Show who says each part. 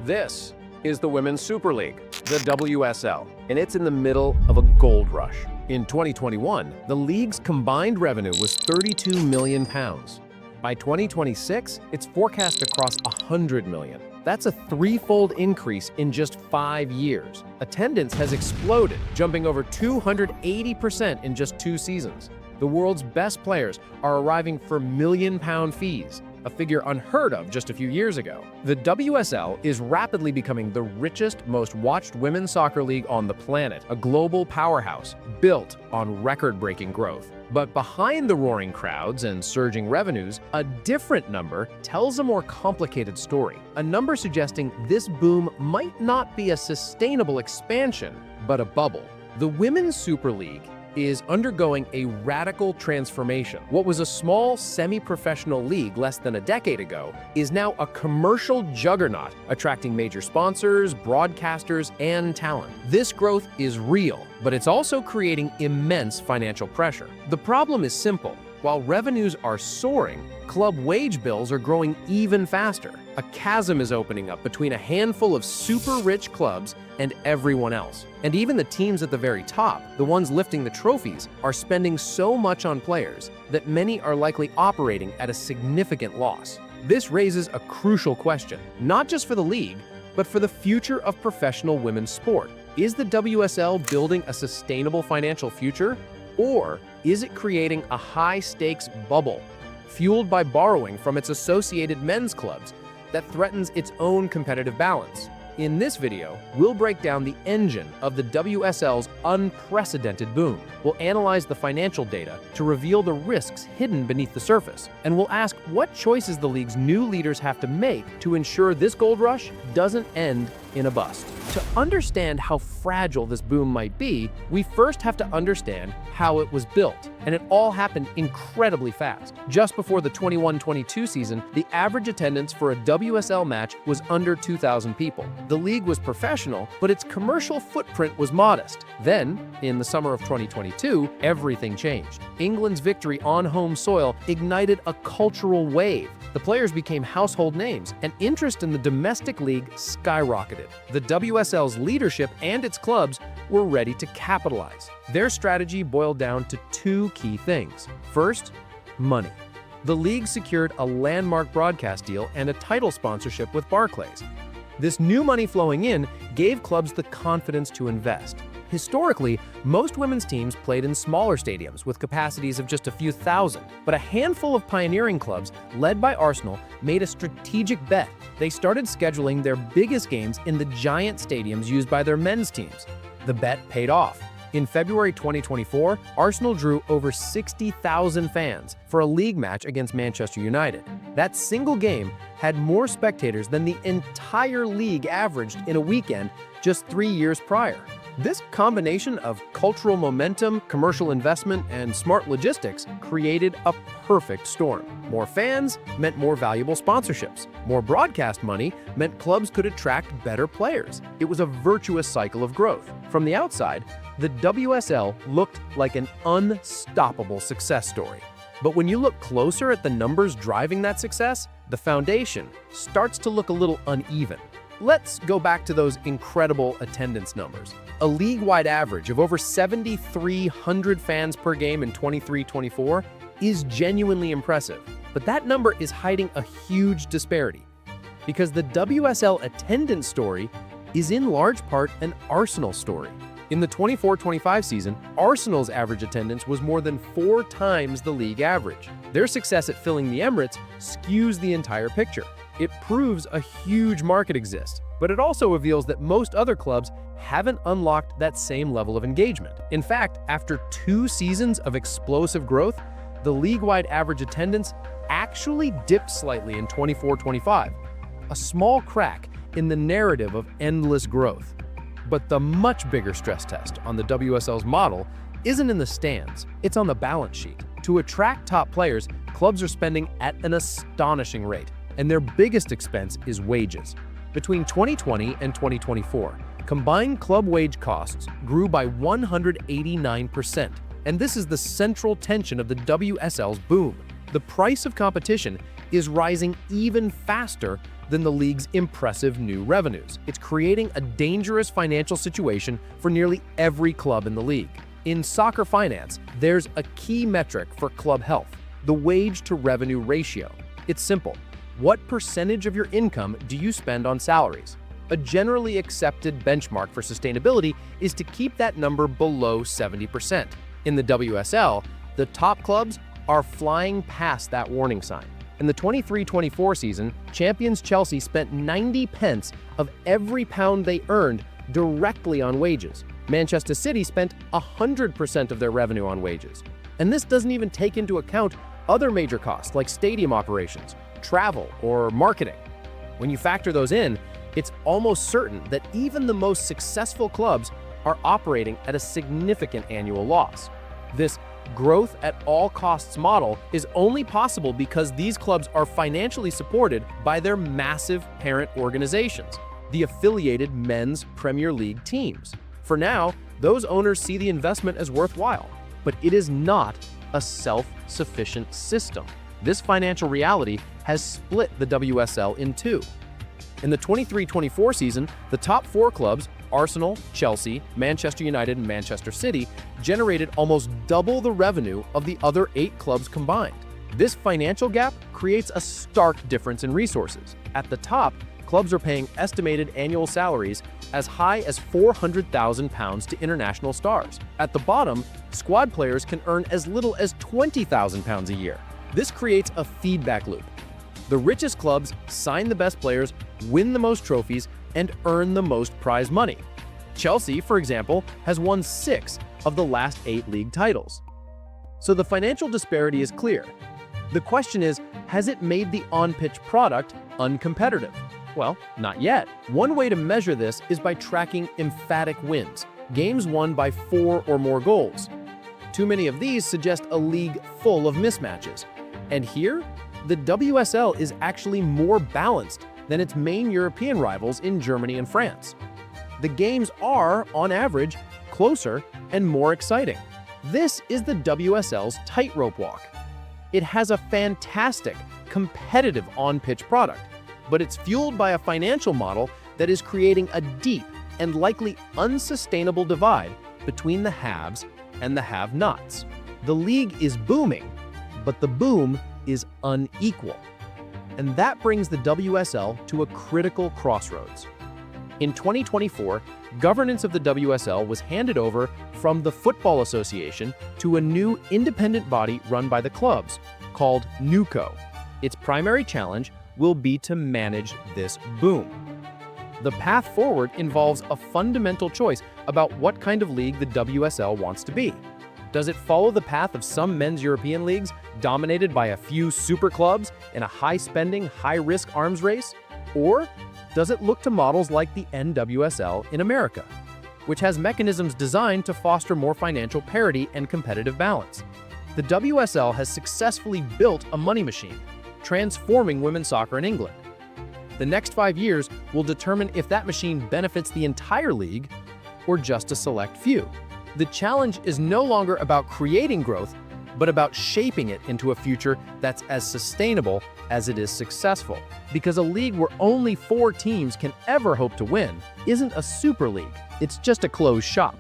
Speaker 1: This is the Women's Super League, the WSL, and it's in the middle of a gold rush. In 2021, the league's combined revenue was £32 million. By 2026, it's forecast to cross $100 million. That's a threefold increase in just 5 years. Attendance has exploded, jumping over 280% in just 2 seasons. The world's best players are arriving for million-pound fees, a figure unheard of just a few years ago. The WSL is rapidly becoming the richest, most watched women's soccer league on the planet, a global powerhouse built on record-breaking growth. But behind the roaring crowds and surging revenues, a different number tells a more complicated story. A number suggesting this boom might not be a sustainable expansion, but a bubble. The Women's Super League is undergoing a radical transformation. What was a small, semi-professional league less than a decade ago is now a commercial juggernaut, attracting major sponsors, broadcasters, and talent. This growth is real, but it's also creating immense financial pressure. The problem is simple. While revenues are soaring, club wage bills are growing even faster. A chasm is opening up between a handful of super-rich clubs and everyone else. And even the teams at the very top, the ones lifting the trophies, are spending so much on players that many are likely operating at a significant loss. This raises a crucial question, not just for the league, but for the future of professional women's sport. Is the WSL building a sustainable financial future? Or is it creating a high-stakes bubble, fueled by borrowing from its associated men's clubs that threatens its own competitive balance? In this video, we'll break down the engine of the WSL's unprecedented boom. We'll analyze the financial data to reveal the risks hidden beneath the surface, and we'll ask what choices the league's new leaders have to make to ensure this gold rush doesn't end in a bust. To understand how fragile this boom might be, we first have to understand how it was built, and it all happened incredibly fast. Just before the 21-22 season, the average attendance for a WSL match was under 2,000 people. The league was professional, but its commercial footprint was modest. Then, in the summer of 2022, everything changed. England's victory on home soil ignited a cultural wave. The players became household names, and interest in the domestic league skyrocketed. The WSL's leadership and its clubs were ready to capitalize. Their strategy boiled down to 2 key things. First, money. The league secured a landmark broadcast deal and a title sponsorship with Barclays. This new money flowing in gave clubs the confidence to invest. Historically, most women's teams played in smaller stadiums with capacities of just a few thousand, but a handful of pioneering clubs, led by Arsenal, made a strategic bet. They started scheduling their biggest games in the giant stadiums used by their men's teams. The bet paid off. In February 2024, Arsenal drew over 60,000 fans for a league match against Manchester United. That single game had more spectators than the entire league averaged in a weekend just 3 years prior. This combination of cultural momentum, commercial investment, and smart logistics created a perfect storm. More fans meant more valuable sponsorships. More broadcast money meant clubs could attract better players. It was a virtuous cycle of growth. From the outside, the WSL looked like an unstoppable success story. But when you look closer at the numbers driving that success, the foundation starts to look a little uneven. Let's go back to those incredible attendance numbers. A league-wide average of over 7,300 fans per game in 23-24 is genuinely impressive. But that number is hiding a huge disparity, because the WSL attendance story is in large part an Arsenal story. In the 24-25 season, Arsenal's average attendance was more than 4 times the league average. Their success at filling the Emirates skews the entire picture. It proves a huge market exists, but it also reveals that most other clubs haven't unlocked that same level of engagement. In fact, after 2 seasons of explosive growth, the league-wide average attendance actually dipped slightly in 24-25, a small crack in the narrative of endless growth. But the much bigger stress test on the WSL's model isn't in the stands, it's on the balance sheet. To attract top players, clubs are spending at an astonishing rate, and their biggest expense is wages. Between 2020 and 2024, combined club wage costs grew by 189%, and this is the central tension of the WSL's boom. The price of competition is rising even faster than the league's impressive new revenues. It's creating a dangerous financial situation for nearly every club in the league. In soccer finance, there's a key metric for club health: the wage-to-revenue ratio. It's simple. What percentage of your income do you spend on salaries? A generally accepted benchmark for sustainability is to keep that number below 70%. In the WSL, the top clubs are flying past that warning sign. In the 23-24 season, champions Chelsea spent 90 pence of every pound they earned directly on wages. Manchester City spent 100% of their revenue on wages. And this doesn't even take into account other major costs like stadium operations, travel, or marketing. When you factor those in, it's almost certain that even the most successful clubs are operating at a significant annual loss. This growth at all costs model is only possible because these clubs are financially supported by their massive parent organizations, the affiliated men's Premier League teams. For now, those owners see the investment as worthwhile, but it is not a self-sufficient system. This financial reality has split the WSL in two. In the 23-24 season, the top four clubs, Arsenal, Chelsea, Manchester United, and Manchester City, generated almost double the revenue of the other 8 clubs combined. This financial gap creates a stark difference in resources. At the top, clubs are paying estimated annual salaries as high as £400,000 to international stars. At the bottom, squad players can earn as little as £20,000 a year. This creates a feedback loop. The richest clubs sign the best players, win the most trophies, and earn the most prize money. Chelsea, for example, has won 6 of the last 8 league titles. So the financial disparity is clear. The question is, has it made the on-pitch product uncompetitive? Well, not yet. One way to measure this is by tracking emphatic wins, games won by 4 or more goals. Too many of these suggest a league full of mismatches. And here, the WSL is actually more balanced than its main European rivals in Germany and France. The games are, on average, closer and more exciting. This is the WSL's tightrope walk. It has a fantastic, competitive on-pitch product, but it's fueled by a financial model that is creating a deep and likely unsustainable divide between the haves and the have-nots. The league is booming, but the boom is unequal. And that brings the WSL to a critical crossroads. In 2024, governance of the WSL was handed over from the Football Association to a new independent body run by the clubs, called NewCo. Its primary challenge will be to manage this boom. The path forward involves a fundamental choice about what kind of league the WSL wants to be. Does it follow the path of some men's European leagues dominated by a few super clubs in a high-spending, high-risk arms race? Or does it look to models like the NWSL in America, which has mechanisms designed to foster more financial parity and competitive balance? The WSL has successfully built a money machine, transforming women's soccer in England. The next 5 years will determine if that machine benefits the entire league or just a select few. The challenge is no longer about creating growth, but about shaping it into a future that's as sustainable as it is successful. Because a league where only 4 teams can ever hope to win isn't a super league, it's just a closed shop.